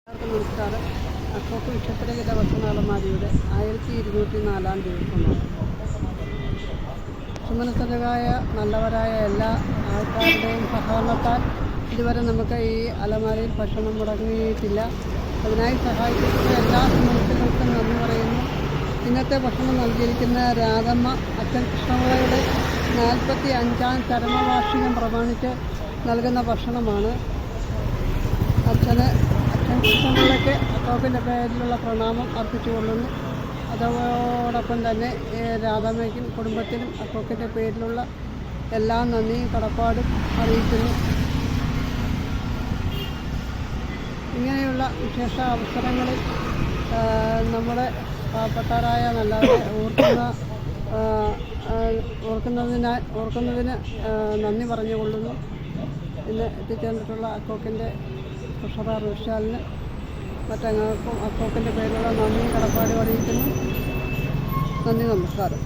എല്ലാവർക്കും നമസ്കാരം. അക്കോക്ക് വിക്ഷപ്പരഹിത ഭക്ഷണാലമാരിയുടെ 1204 ദിവസമാണ്. സുമനസ്സരായ നല്ലവരായ എല്ലാ ആൾക്കാരുടെയും സഹകരണത്താൽ ഇതുവരെ നമുക്ക് ഈ അലമാരയിൽ ഭക്ഷണം മുടങ്ങിയിട്ടില്ല. അതിനായി സഹായിച്ചിട്ടുള്ള എല്ലാ സുമനസ്സുകൾക്കും നന്ദി പറയുന്നു. ഇന്നത്തെ ഭക്ഷണം നൽകിയിരിക്കുന്ന രാധമ്മ അച്ഛൻ കൃഷ്ണപിള്ളയുടെ 45-ാം ചരമവാർഷികം പ്രമാണിച്ച് നൽകുന്ന ഭക്ഷണമാണ്. അച്ഛൻ കൃഷ്ണപിള്ളയ്ക്ക് അക്കോക്കിൻ്റെ പേരിലുള്ള പ്രണാമം അർപ്പിച്ചുകൊള്ളുന്നു. അതോടൊപ്പം തന്നെ രാധമ്മയ്ക്കും കുടുംബത്തിനും അക്കോക്കിൻ്റെ പേരിലുള്ള എല്ലാ നന്ദിയും കടപ്പാടും അറിയിക്കുന്നു. ഇങ്ങനെയുള്ള വിശേഷ അവസരങ്ങളിൽ നമ്മുടെ പാവപ്പെട്ടവരായ നല്ലവരെ ഓർക്കുന്നതിന് നന്ദി പറഞ്ഞുകൊള്ളുന്നു. ഇന്ന് എത്തിച്ചേർന്നിട്ടുള്ള അക്കോക്കിൻ്റെ ട്രഷറർ വിശാലിന് മറ്റങ്ങൾക്കും അക്കോക്കിൻ്റെ പേരിലുള്ള നന്ദിയും കടപ്പാടും അറിയിക്കുന്നു. നന്ദി, നമസ്കാരം.